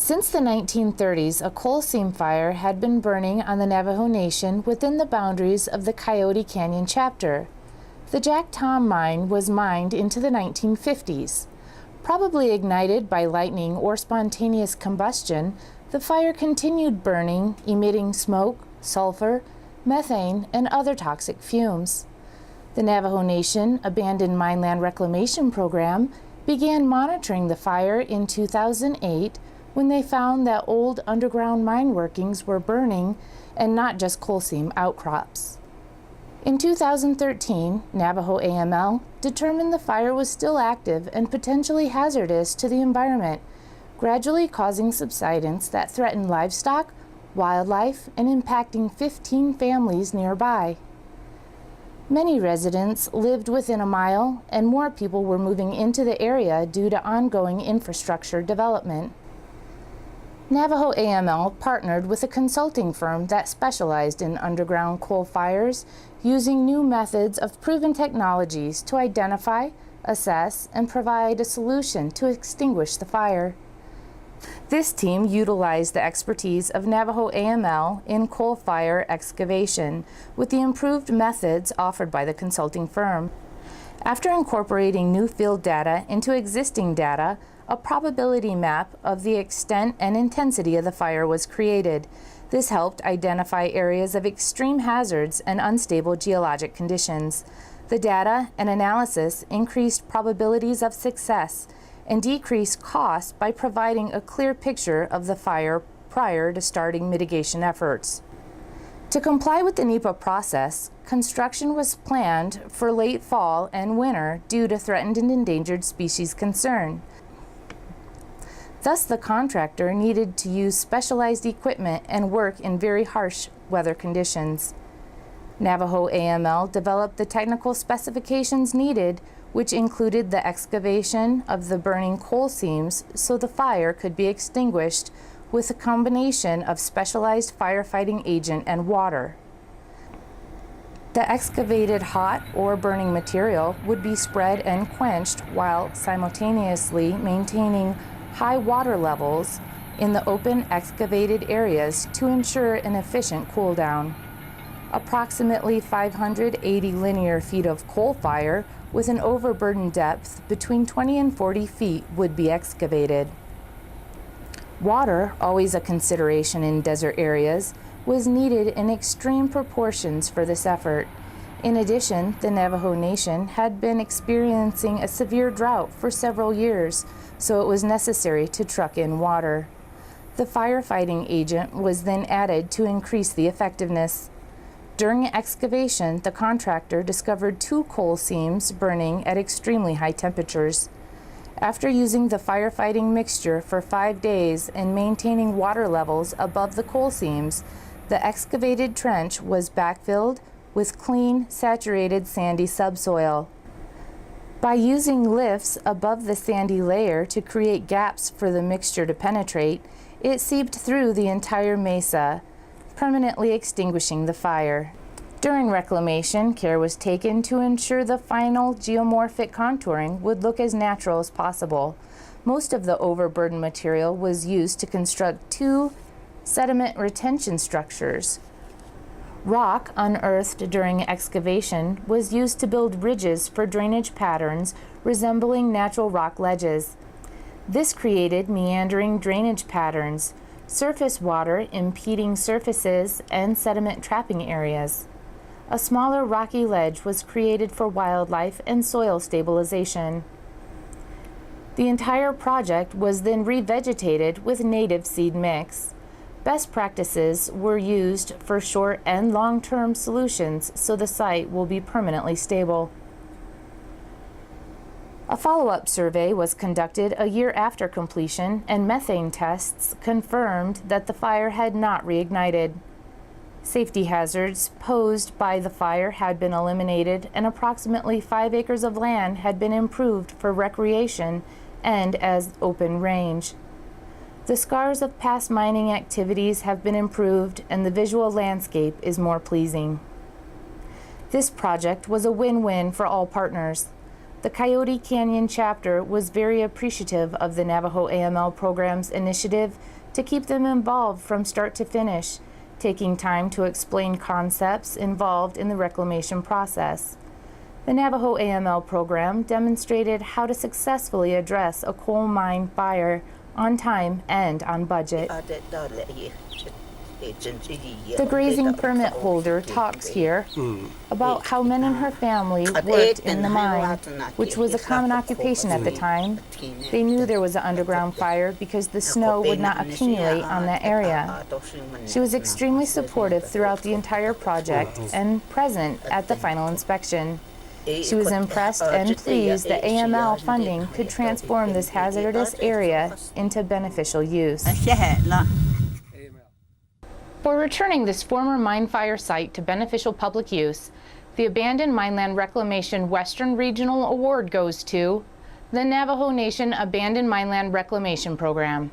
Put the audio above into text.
Since the 1930s, a coal seam fire had been burning on the Navajo Nation within the boundaries of the Coyote Canyon chapter. The Jack Tom mine was mined into the 1950s. Probably ignited by lightning or spontaneous combustion, the fire continued burning, emitting smoke, sulfur, methane, and other toxic fumes. The Navajo Nation Abandoned Mineland Reclamation Program began monitoring the fire in 2008 when they found that old underground mine workings were burning and not just coal seam outcrops. In 2013, Navajo AML determined the fire was still active and potentially hazardous to the environment, gradually causing subsidence that threatened livestock, wildlife, and impacting 15 families nearby. Many residents lived within a mile, and more people were moving into the area due to ongoing infrastructure development. Navajo AML partnered with a consulting firm that specialized in underground coal fires, using new methods of proven technologies to identify, assess, and provide a solution to extinguish the fire. This team utilized the expertise of Navajo AML in coal fire excavation with the improved methods offered by the consulting firm. After incorporating new field data into existing data, a probability map of the extent and intensity of the fire was created. This helped identify areas of extreme hazards and unstable geologic conditions. The data and analysis increased probabilities of success and decreased costs by providing a clear picture of the fire prior to starting mitigation efforts. To comply with the NEPA process, construction was planned for late fall and winter due to threatened and endangered species concern. Thus, the contractor needed to use specialized equipment and work in very harsh weather conditions. Navajo AML developed the technical specifications needed, which included the excavation of the burning coal seams so the fire could be extinguished with a combination of specialized firefighting agent and water. The excavated hot or burning material would be spread and quenched while simultaneously maintaining high water levels in the open excavated areas to ensure an efficient cool down. Approximately 580 linear feet of coal fire with an overburden depth between 20 and 40 feet would be excavated. Water, always a consideration in desert areas, was needed in extreme proportions for this effort. In addition, the Navajo Nation had been experiencing a severe drought for several years, so it was necessary to truck in water. The firefighting agent was then added to increase the effectiveness. During excavation, the contractor discovered 2 coal seams burning at extremely high temperatures. After using the firefighting mixture for 5 days and maintaining water levels above the coal seams, the excavated trench was backfilled with clean, saturated sandy subsoil. By using lifts above the sandy layer to create gaps for the mixture to penetrate, it seeped through the entire mesa, permanently extinguishing the fire. During reclamation, care was taken to ensure the final geomorphic contouring would look as natural as possible. Most of the overburden material was used to construct 2 sediment retention structures. Rock unearthed during excavation was used to build ridges for drainage patterns resembling natural rock ledges. This created meandering drainage patterns, surface water impeding surfaces, and sediment trapping areas. A smaller rocky ledge was created for wildlife and soil stabilization. The entire project was then revegetated with native seed mix. Best practices were used for short and long-term solutions so the site will be permanently stable. A follow-up survey was conducted a year after completion, and methane tests confirmed that the fire had not reignited. Safety hazards posed by the fire had been eliminated, and approximately 5 acres of land had been improved for recreation and as open range. The scars of past mining activities have been improved, and the visual landscape is more pleasing. This project was a win-win for all partners. The Coyote Canyon chapter was very appreciative of the Navajo AML program's initiative to keep them involved from start to finish, taking time to explain concepts involved in the reclamation process. The Navajo AML program demonstrated how to successfully address a coal mine fire on time and on budget. The grazing permit holder talks here about how men and her family worked in the mine, which was a common occupation at the time. They knew there was an underground fire because the snow would not accumulate on that area. She was extremely supportive throughout the entire project and present at the final inspection. She was impressed and pleased that AML funding could transform this hazardous area into beneficial use. For returning this former mine fire site to beneficial public use, the Abandoned Mineland Reclamation Western Regional Award goes to the Navajo Nation Abandoned Mineland Reclamation Program.